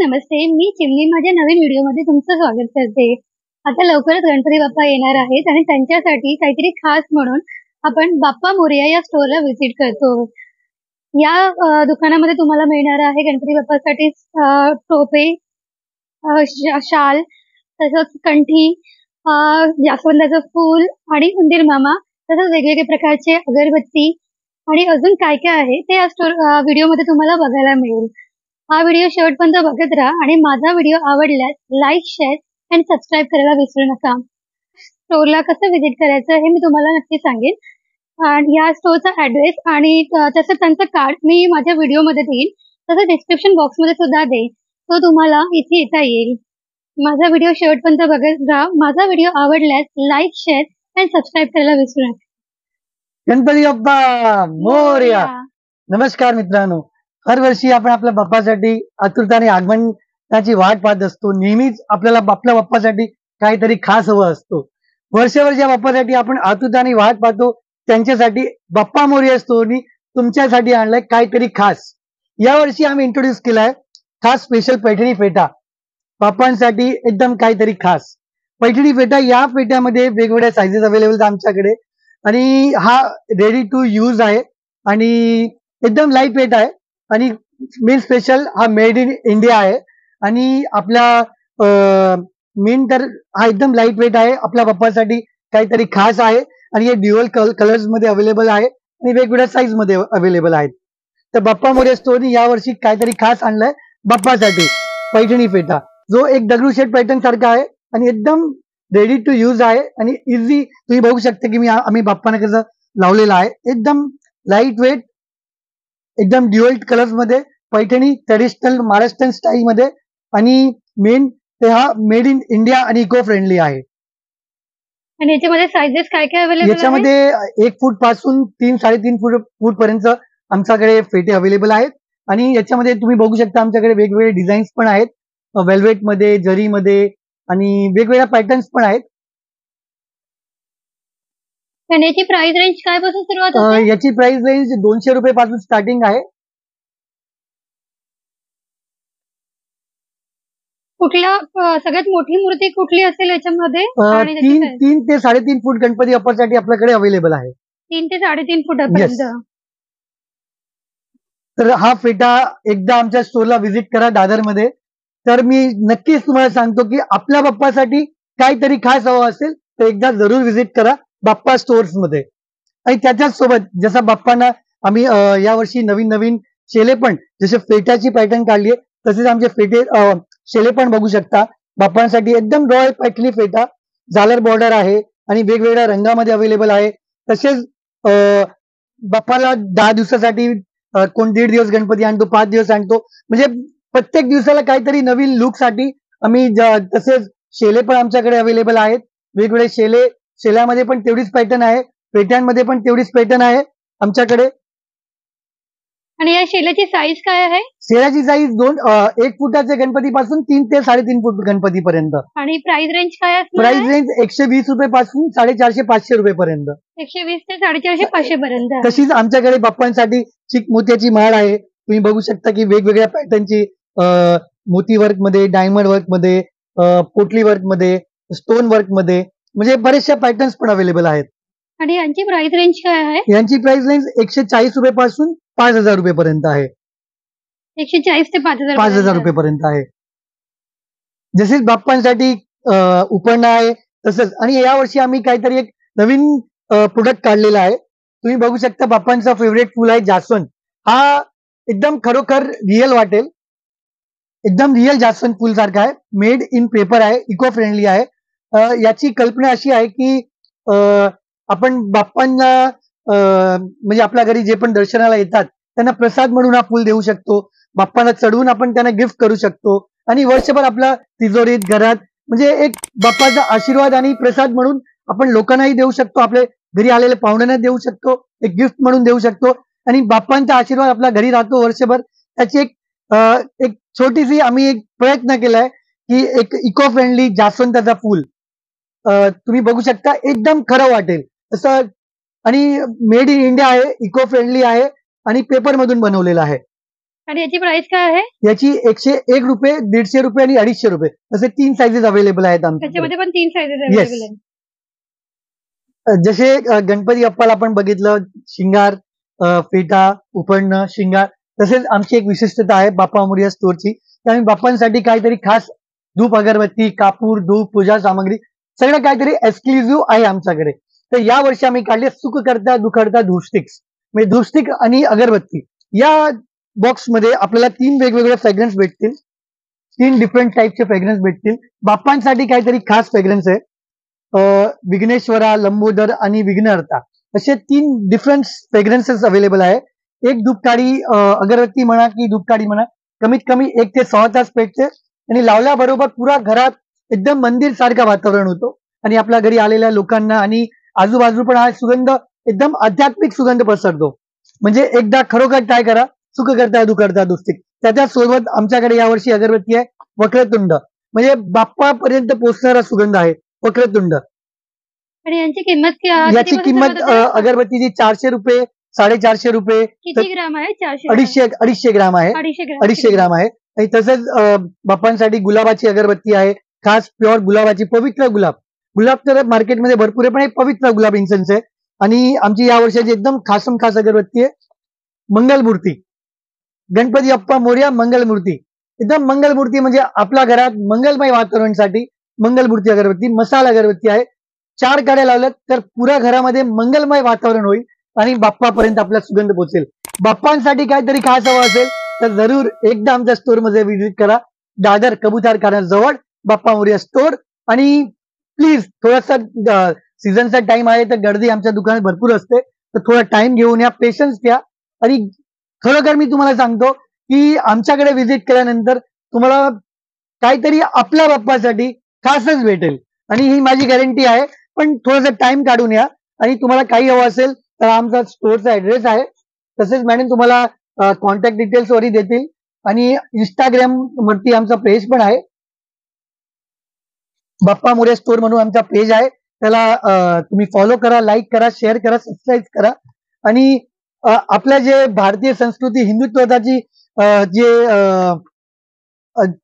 नमस्ते. मी चिमणी माझ्या नवीन व्हिडिओमध्ये तुमचं स्वागत करते. आता लवकरच गणपती बाप्पा येणार आहेत आणि त्यांच्यासाठी काहीतरी खास म्हणून आपण बाप्पा मोरया या स्टोअरला व्हिजिट करतो. या दुकानामध्ये तुम्हाला मिळणार आहे गणपती बाप्पासाठी टोपे, शाल, तसंच कंठी, अ, जास्वंदाचं फूल आणि उंदीर मामा, तसंच वेगवेगळे प्रकारचे अगरबत्ती आणि अजून काय-काय आहे ते या व्हिडिओमध्ये तुम्हाला बघायला मिळेल. हा व्हिडिओ शेवटपर्यंत बघत राहा आणि माझा व्हिडिओ आवडल्यास लाईक, शेअर आणि सबस्क्राईब करायला विसरू नका. स्टोअरला कसं व्हिजिट करायचं हे मी तुम्हाला नक्की सांगेन. आणि या स्टोअरचा ॲड्रेस आणि तसं त्यांचं कार्ड मी माझ्या व्हिडिओमध्ये देईन. तसं डिस्क्रिप्शन बॉक्समध्ये सुद्धा देईन. तो तुम्हाला इथे येता येईल. माझा व्हिडिओ शेवटपर्यंत बघत राहा. माझा व्हिडिओ आवडल्यास लाईक, शेअर आणि सबस्क्राईब करायला विसरू नका. गणपती बाप्पा मोरया. नमस्कार मित्रांनो, हरवर्षी आपण आपल्या बाप्पासाठी आतुरताने आगमनाची वाट पाहत असतो. नेहमीच आपल्याला आपल्या बाप्पासाठी काहीतरी खास हवं असतो. वर्षभर ज्या बाप्पासाठी आपण आतुरताने वाट पाहतो त्यांच्यासाठी बाप्पा मोरया स्टोअरनी तुमच्यासाठी आणलंय काहीतरी खास. यावर्षी आम्ही इंट्रोड्यूस केलाय खास स्पेशल पैठणी फेटा. बाप्पांसाठी एकदम काहीतरी खास पैठणी फेटा. या फेट्यामध्ये वेगवेगळ्या साईजेस अवेलेबल आहेत आमच्याकडे आणि हा रेडी टू यूज आहे आणि एकदम लाईट वेट आहे आणि मेन स्पेशल हा मेड इन इंडिया आहे आणि आपला मेन तर हा एकदम लाईट वेट आहे. आपल्या बाप्पासाठी काहीतरी खास आहे आणि हे ड्युअल कलर्स मध्ये अवेलेबल आहे आणि वेगवेगळ्या साईज मध्ये अवेलेबल आहेत. तर बाप्पा मोरया स्टोअरनी यावर्षी काहीतरी खास आणलंय बाप्पासाठी पैठणी फेटा, जो एक दगडूशेठ पॅटर्न सारखा आहे आणि एकदम रेडी टू यूज आहे आणि इझी. तुम्ही बघू शकता की आम्ही बाप्पाने कसं लावलेलं आहे. एकदम लाईट वेट, एकदम ड्युअल कलर्स मध्ये पैठणी, ट्रेडिशनल महाराष्ट्रीयन स्टाईल मध्ये आणि मेन ते हा मेड इन इंडिया आणि इको फ्रेंडली आहे. आणि याच्यामध्ये साईजेस काय अवेलेबल आहे? याच्यामध्ये 1 फूट पासून 3-3.5 फूट पर्यंत आमच्याकडे फेटे अवेलेबल आहेत आणि याच्यामध्ये तुम्ही बघू शकता आमच्याकडे वेगवेगळे डिझाईन्स पण आहेत, वेल्वेट मध्ये, जरीमध्ये आणि वेगवेगळ्या पॅटर्न्स पण आहेत. आणि याची प्राइस रेंज काय पासून सुरुवात होते? याची प्राइस रेंज 200 रुपये पासून स्टार्टिंग आहे. कुठल्या सगळ्यात मोठी मूर्ती कुठली असेल याच्यामध्ये? 3 ते 3.5 फूट गणपती बाप्पासाठी आपल्याकडे अवेलेबल आहे. 3 ते 3.5 फुटापर्यंत. तर हा फेटा एकदा आमच्या स्टोअरला व्हिजिट करा दादरमध्ये. तर मी नक्कीच तुम्हाला सांगतो की आपल्या बाप्पासाठी काहीतरी खास हवं असेल तर एकदा जरूर व्हिजिट करा बाप्पा स्टोअर्स मध्ये. आणि त्याच्याच सोबत जसं बाप्पांना आम्ही यावर्षी नवीन नवीन शेले पण, जसे फेट्याची पॅटर्न काढली आहे तसेच आमचे फेटे शेले पण बघू शकता. बाप्पांसाठी एकदम रॉयल पैठणी फेटा, झालर बॉर्डर आहे आणि वेगवेगळ्या रंगामध्ये अवेलेबल आहे. तसेच बाप्पाला 10 दिवसासाठी कोण 1.5 दिवस गणपती आणतो, 5 दिवस आणतो, म्हणजे प्रत्येक दिवसाला काहीतरी नवीन लुक साठी आम्ही तसेच शेले पण आमच्याकडे अवेलेबल आहेत. वेगवेगळे शेल्यामध्ये पण तेवढीच पॅटर्न आहे, पेट्यांमध्ये पण तेवढीच पॅटर्न आहे आमच्याकडे. आणि या शेल्याची साईज काय आहे? शेल्याची साईज 1 फुटाच्या गणपती पासून 3 ते 3.5 फूट गणपती पर्यंत. आणि प्राइस रेंज काय आहे? प्राइस रेंज 120 रुपये पासून 450-500 रुपये पर्यंत. 120 ते 450-500 पर्यंत. तशीच आमच्याकडे बाप्पांसाठी चिक मोत्याची माळ आहे. तुम्ही बघू शकता की वेगवेगळ्या पॅटर्नची मोती वर्क मध्ये, डायमंड वर्क मध्ये, पोटली वर्क मध्ये, स्टोन वर्क मध्ये, म्हणजे बरेचशा पॅटर्न्स पण अवेलेबल आहेत. आणि यांची प्राइस रेंज काय आहे? यांची प्राइस रेंज 140 रुपये पासून 5,000 रुपये पर्यंत आहे. 140 ते 5,000 रुपये पर्यंत आहे. जसेच बाप्पांसाठी उपरणं आहे तसंच. आणि यावर्षी आम्ही काहीतरी एक नवीन प्रोडक्ट काढलेला आहे. तुम्ही बघू शकता बाप्पांचा फेवरेट फुल आहे जास्वंद. हा एकदम खरोखर रिअल वाटेल, एकदम रिअल जास्वंद फुल सारखा आहे. मेड इन पेपर आहे, इको फ्रेंडली आहे. याची कल्पना अशी आहे की आपण बाप्पांना म्हणजे आपल्या घरी जे पण दर्शनाला येतात त्यांना प्रसाद म्हणून हा फुल देऊ शकतो. बाप्पांना चढवून आपण त्यांना गिफ्ट करू शकतो आणि वर्षभर आपल्या तिजोरीत, घरात म्हणजे एक बाप्पाचा आशीर्वाद आणि प्रसाद म्हणून आपण लोकांनाही देऊ शकतो, आपल्या घरी आलेल्या पाहुण्यांना देऊ शकतो, एक गिफ्ट म्हणून देऊ शकतो आणि बाप्पांचा आशीर्वाद आपल्या घरी राहतो वर्षभर. त्याची एक छोटीशी आम्ही एक प्रयत्न केलाय की एक इको फ्रेंडली जास्वंदाचा फुल तुम्ही बघू शकता, एकदम खरं वाटेल तसं आणि मेड इन इंडिया आहे, इको फ्रेंडली आहे आणि पेपर मधून बनवलेला आहे. आणि याची प्राइस काय आहे? याची 101 रुपये, 150 रुपये आणि 250 रुपये असे 3 साइजेस अवेलेबल आहेत आमच्याकडे. त्याच्यामध्ये पण 3 साइजेस येस. अवेलेबल आहेत. जसे गणपती बाप्पाला आपण बघितलं शिंगार, फेटा, उपडणं, शिंगार, तसेच आमची एक विशिष्टता आहे बाप्पा मोरया स्टोअरची की आम्ही बाप्पांसाठी काहीतरी खास धूप अगरबत्ती, कापूर, धूप, पूजा सामग्री सगळं काहीतरी एक्सक्लुझिव्ह आहे आमच्याकडे. तर या वर्षी आम्ही काढले सुखकर्ता दुखहर्ता धूपस्टिक्स, म्हणजे धूपस्टिक आणि अगरबत्ती. या बॉक्समध्ये आपल्याला 3 वेगवेगळे फ्रेग्रन्स भेटतील. 3 डिफरंट टाईपचे फ्रेग्रन्स भेटतील. बाप्पांसाठी काहीतरी खास फ्रेग्रन्स आहे. विघ्नेश्वरा, लंबोदर आणि विघ्नहर्ता असे 3 डिफरंट फ्रेग्रन्सेस अवेलेबल आहे. एक धूपकाडी अगरबत्ती म्हणा की धूपकाडी म्हणा कमीत कमी 1 ते 6 तास पेटते आणि लावल्याबरोबर पुरा घरात एकदम मंदिर सारखं वातावरण होतं आणि आपल्या घरी आलेल्या लोकांना आणि आजूबाजू पण हा सुगंध एकदम आध्यात्मिक सुगंध पसरतो. म्हणजे एकदा खरोखर ट्राय करा सुखकर्ता दुखहर्ता धूपस्टिक. त्याच्यासोबत आमच्याकडे यावर्षी अगरबत्ती आहे वक्रतुंड, म्हणजे बाप्पापर्यंत पोहोचणारा सुगंध आहे वक्रतुंड. आणि यांची किंमत याची कितीपासून किंमत सुरुवात होते? अगरबत्तीची 400 रुपये, 450 रुपये, किती ग्राम आहे? 400 250 ग्राम आहे. 250 ग्राम आहे. आणि तसंच बाप्पांसाठी गुलाबाची अगरबत्ती आहे, खास प्युअर गुलाबाची, पवित्र गुलाब. गुलाब तर मार्केटमध्ये भरपूर आहे, पण हे पवित्र गुलाब इन्सेन्स आहे. आणि आमची या वर्षाची एकदम खासम खास अगरबत्ती आहे मंगलमूर्ती. गणपती बाप्पा मोरया मंगलमूर्ती. एकदम मंगलमूर्ती म्हणजे आपल्या घरात मंगलमय वातावरणासाठी मंगलमूर्ती अगरबत्ती, मसाला अगरबत्ती आहे. 4 काड्या लावल्यात तर पुऱ्या घरामध्ये मंगलमय वातावरण होईल आणि बाप्पापर्यंत आपला सुगंध पोहोचेल. बाप्पांसाठी काहीतरी खास हवं असेल तर जरूर एकदा आमच्या स्टोअर मध्ये व्हिजिट करा. दादर कबूतरखाना जवळ बाप्पा मोरया स्टोअर. आणि प्लीज थोडासा सीझनचा टाइम आहे तर गर्दी आमच्या दुकानात भरपूर असते, तर थोडा टाइम घेऊन या, पेशन्स घ्या. आणि खरोखर मी तुम्हाला सांगतो की आमच्याकडे व्हिजिट केल्यानंतर तुम्हाला काहीतरी आपल्या बाप्पासाठी खासच भेटेल आणि ही माझी गॅरंटी आहे. पण थोडासा टाइम काढून या आणि तुम्हाला काही हवं असेल तर आमचा स्टोअरचा ऍड्रेस आहे. तसेच मॅडम तुम्हाला कॉन्टॅक्ट डिटेल्स वरही देतील आणि इंस्टाग्राम वरती आमचा पेज पण आहे. बाप्पा मोरया स्टोअर म्हणून आमचा पेज आहे, त्याला तुम्ही फॉलो करा, लाईक करा, शेअर करा, सबस्क्राईब करा. आणि आपल्या जे भारतीय संस्कृती हिंदुत्वाची जे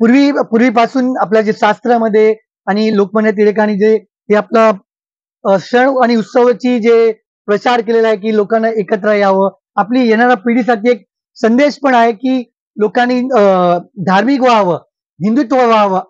पूर्वीपासून आपल्या जे शास्त्रामध्ये आणि लोकमान्य टिळकांनी जे हे आपला सण आणि उत्सवाची जे प्रचार केलेला आहे की लोकांना एकत्र यावं, आपली येणाऱ्या पिढीसाठी एक संदेश पण आहे की लोकांनी धार्मिक व्हावं, हिंदुत्व व्हावं,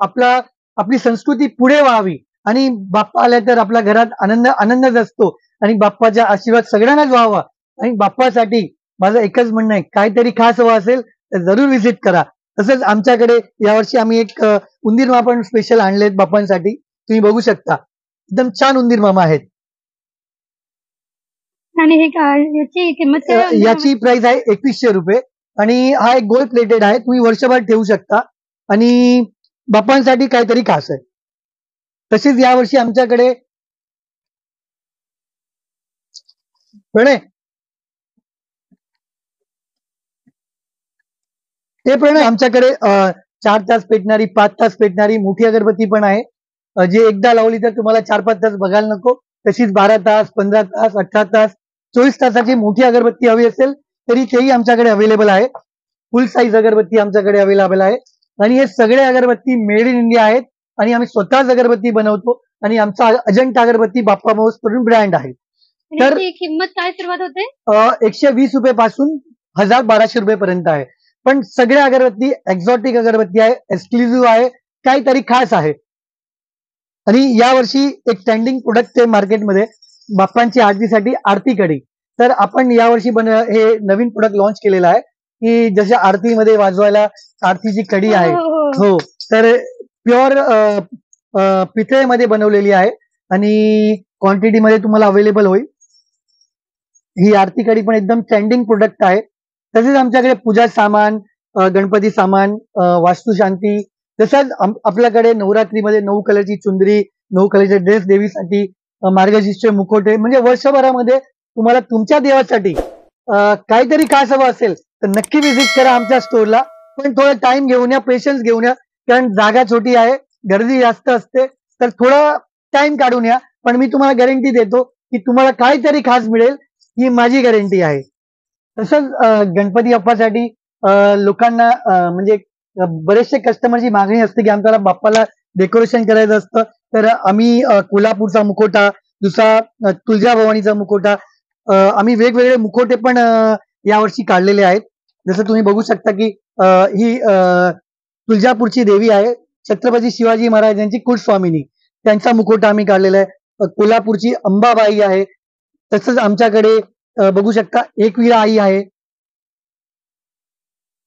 आपली संस्कृती पुढे व्हावी आणि बाप्पा आल्या तर आपल्या घरात आनंदच असतो आणि बाप्पाचा आशीर्वाद सगळ्यांनाच व्हावा. आणि बाप्पासाठी माझं एकच म्हणणं आहे, काहीतरी खास हवं असेल तर जरूर व्हिजिट करा. तसंच आमच्याकडे यावर्षी आम्ही एक उंदीर मामा पण स्पेशल आणलेत बाप्पांसाठी, तुम्ही बघू शकता. एकदम छान उंदीर मामा आहेत. आणि याची किंमत काय आहे? याची प्राइस आहे 2100 रुपये आणि हा एक गोल्ड प्लेटेड आहे, तुम्ही वर्षभर ठेवू शकता आणि बाप्पांसाठी काहीतरी खास आहे. तसेच यावर्षी आमच्याकडे प्रणय ते पण आमच्याकडे 4 तास पेटणारी, 5 तास पेटणारी मोठी अगरबत्ती पण आहे. जे एकदा लावली तर तुम्हाला 4-5 तास बघायला नको. तशीच 12 तास, 15 तास, 18 तास, 24 तासाची मोठी अगरबत्ती हवी असेल तरी तेही आमच्याकडे अवेलेबल आहे. फुल साईज अगरबत्ती आमच्याकडे अवेलेबल आहे आणि हे सगळे अगरबत्ती मेड इन इंडिया आहेत आणि आम्ही स्वतःच अगरबत्ती बनवतो आणि आमचा अजंठा अगरबत्ती बाप्पा मोर्स करून ब्रँड आहे. तर किंमत काय सुरुवात होते? 120 रुपये पासून 1200 रुपये पर्यंत आहे. पण सगळ्या अगरबत्ती एक्झॉटिक अगरबत्ती आहे, एक्सक्लुझिव्ह आहे, काहीतरी खास आहे. आणि यावर्षी एक ट्रेंडिंग प्रोडक्ट आहे मार्केटमध्ये बाप्पांची आरतीसाठी आरती कडी. तर आपण यावर्षी हे नवीन प्रोडक्ट लॉन्च केलेलं आहे की जशा आरतीमध्ये वाजवायला आरतीची कडी आहे. हो, तर प्युअर पितळेमध्ये बनवलेली आहे आणि क्वांटिटीमध्ये तुम्हाला अवेलेबल होईल. ही आरती कडी पण एकदम ट्रेंडिंग प्रोडक्ट आहे. तसेच आमच्याकडे पूजा सामान, गणपती सामान, वास्तुशांती, तसंच आपल्याकडे नवरात्रीमध्ये 9 कलरची चुंदरी, 9 कलरचे ड्रेस देवीसाठी, मार्गशीर्ष मुखोटे, म्हणजे वर्षभरामध्ये तुम्हाला तुमच्या देवासाठी काहीतरी खास हवं असेल तर नक्की व्हिजिट करा आमच्या स्टोअरला. पण थोडा टाइम घेऊन या, पेशन्स घेऊन या, कारण जागा छोटी आहे, गर्दी जास्त असते, तर थोडा टाइम काढून या. पण मी तुम्हाला गॅरंटी देतो की तुम्हाला काहीतरी खास मिळेल, ही माझी गॅरंटी आहे. तसंच गणपती बाप्पासाठी लोकांना म्हणजे बरेचसे कस्टमरची मागणी असते की आमच्याला बाप्पाला डेकोरेशन करायचं असतं, तर आम्ही कोल्हापूरचा मुखवटा, दुसरा तुळजाभवानीचा मुखवटा, आम्ही वेगवेगळे मुखवटे पण यावर्षी काढलेले आहेत. जसं तुम्ही बघू शकता की ही तुळजापूरची देवी आहे, छत्रपती शिवाजी महाराज यांची कुलस्वामिनी, त्यांचा मुखवटा आम्ही काढलेला आहे. कोल्हापूरची अंबाबाई आहे. तसंच आमच्याकडे बघू शकता एकविरा आई आहे.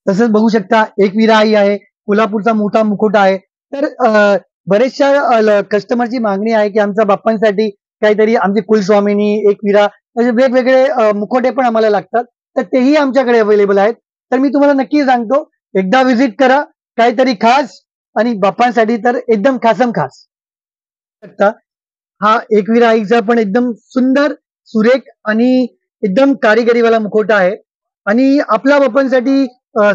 तसंच बघू शकता एकविरा आई आहे. कोल्हापूरचा मोठा मुखवटा आहे. तर बरेचशा कस्टमरची मागणी आहे की आमच्या बाप्पांसाठी काहीतरी आमची कुलस्वामिनी, एकविरा असे वेगवेगळे मुखवटे पण आम्हाला लागतात. तर तेही आमच्याकडे अवेलेबल आहेत. तर मी तुम्हाला नक्की सांगतो, एकदा व्हिजिट करा, काहीतरी खास आणि बाप्पांसाठी तर एकदम खासम खास. हा एकविरा आईचा पण एकदम सुंदर, सुरेख आणि एकदम कारिगिरीवाला मुखवटा आहे. आणि आपल्या बाप्पांसाठी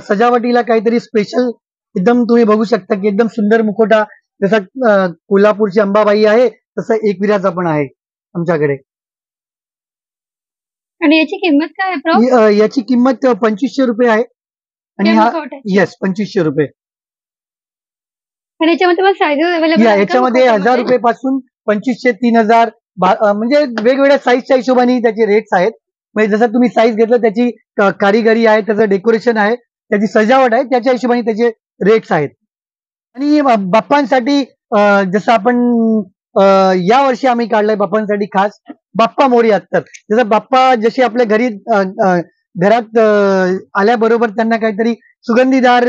सजावटीला काहीतरी स्पेशल एकदम तुम्ही बघू शकता की एकदम सुंदर मुखवटा, जसा कोल्हापूरची अंबाबाई आहे तसं एकविराचा पण आहे आमच्याकडे. आणि याची किंमत काय आहे प्रो? याची किंमत 2500 रुपये आहे. आणि या हा मुखवट्याची? येस 2500 रुपये. आणि याच्यामध्ये पण साईजेस अवेलेबल आहेत का याच्यामध्ये 1000 मुखवट्यामध्ये? रुपये पासून 2500, 3000 म्हणजे वेगवेगळ्या साईजच्या हिशोबाने त्याचे रेट्स आहेत. म्हणजे जसं तुम्ही साईज घेतलं त्याची कारिगिरी आहे, त्याचं डेकोरेशन आहे, त्याची सजावट आहे, त्याच्या हिशोबाने त्याचे रेट्स आहेत. आणि बाप्पांसाठी जसं आपण या वर्षी आम्ही काढलंय बाप्पांसाठी खास बाप्पा मोरया अत्तर. जसं बाप्पा जसे आपल्या घरी घरात आल्याबरोबर त्यांना काहीतरी सुगंधीदार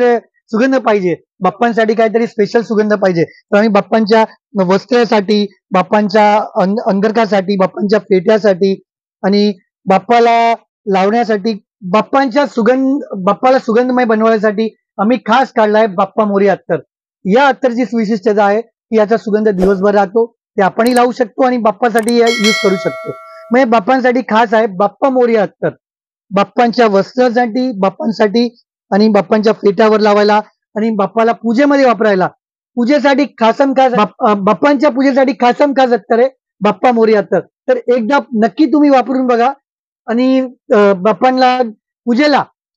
सुगंध पाहिजे, बाप्पांसाठी काहीतरी स्पेशल सुगंध पाहिजे, तर आम्ही बाप्पांच्या वस्त्रासाठी, बाप्पांच्या अंगरखासाठी, बाप्पांच्या फेट्यासाठी आणि बाप्पाला लावण्यासाठी, बाप्पाला सुगंधमय बनवण्यासाठी आम्ही खास काढलाय बाप्पा मोरया अत्तर. या अत्तरची विशिष्टता आहे की याचा सुगंध दिवसभर राहतो, ते आपणही लावू शकतो आणि बाप्पासाठी यूज करू शकतो. म्हणजे बाप्पांसाठी खास आहे बाप्पा मोरया अत्तर. बाप्पांच्या वस्त्रासाठी, बाप्पांसाठी आणि बाप्पांच्या फेट्यावर लावायला आणि बाप्पाला पूजेमध्ये वापरायला, पूजेसाठी खासम खास बाप्पांच्या पूजेसाठी खासम खास अत्तर आहे बाप्पा मोरया अत्तर. तर एकदा नक्की तुम्ही वापरून बघा आणि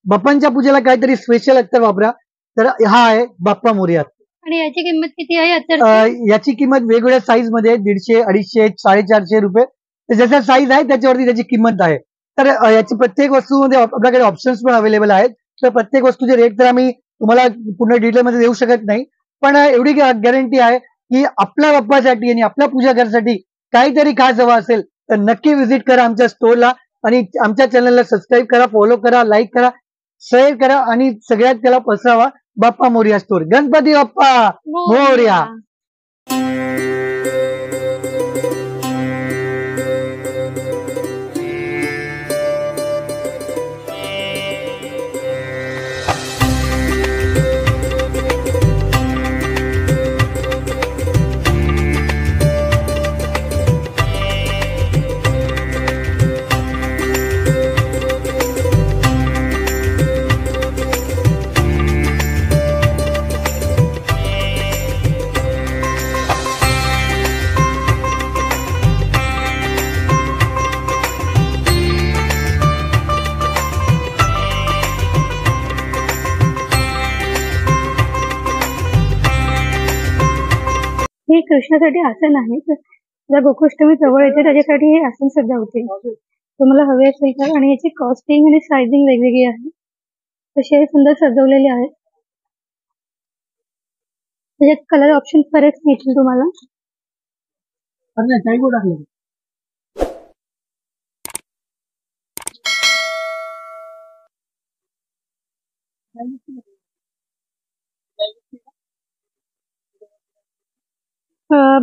बाप्पांच्या पूजेला काहीतरी स्पेशल अत्तर वापरा. तर हा आहे बाप्पा मोरया. आणि याची किंमत किती आहे अत्तरची? याची किंमत वेगवेगळ्या साईज मध्ये आहे, 150, 250, 450 रुपये. तर जसा साईज आहे त्याच्यावरती त्याची किंमत आहे. तर याची प्रत्येक वस्तूमध्ये आपल्याकडे ऑप्शन्स पण अवेलेबल आहेत. तर प्रत्येक वस्तूचे रेट तर आम्ही तुम्हाला पूर्ण डिटेलमध्ये देऊ शकत नाही, पण एवढी गॅरंटी आहे की आपल्या बाप्पासाठी आणि आपल्या पूजा करण्यासाठी काहीतरी खास हवं असेल तर नक्की व्हिजिट करा आमच्या स्टोरला आणि आमच्या चॅनलला सबस्क्राईब करा, फॉलो करा, लाईक करा, शेअर करा आणि सगळ्यात त्याला पसरावा बाप्पा मोरया स्टोर. गणपती बाप्पा मोरया. हे कृष्णासाठी आसन आहे. जर गोकुष्टमी जवळ येते त्याच्यासाठी हे आसन सध्या होते. तुम्हाला हवे असेल तर. आणि याची कॉस्टिंग आणि सायझिंग वेगवेगळी आहे. तसे सुंदर सजवलेले आहेत. त्याच्यात कलर ऑप्शन बरेच मिळतील तुम्हाला.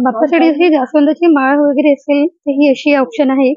बाप्पासाठी जशी जास्वंदाची माळ वगैरे असेल तर ही अशी ऑप्शन आहे.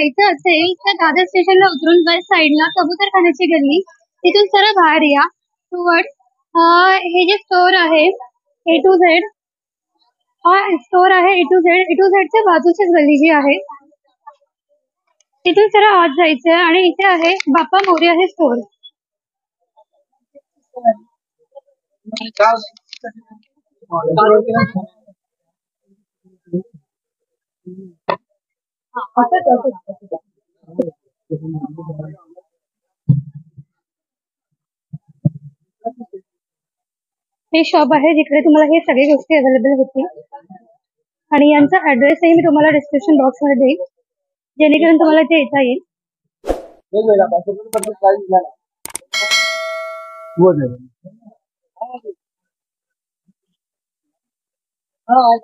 जायचं असेल तर दादर स्टेशनला उतरून वेस्ट साईडला कबूतरखान्याची गल्ली तिथून सरळ बाहेर या. टुवर्ड हे जे स्टोर आहे ए टू झेड, हा स्टोर आहे ए टू झेडच्या बाजूचीच गल्ली जी आहे तिथून सरळ आत जायचं आणि इथे आहे बाप्पा मोरया हे स्टोर. हे शॉप आहे जिकडे तुम्हाला हे सगळी गोष्टी अवेलेबल होतील आणि यांचा ऍड्रेसही मी तुम्हाला डिस्क्रिप्शन बॉक्स मध्ये देईन जेणेकरून तुम्हाला ते येता येईल. हाँ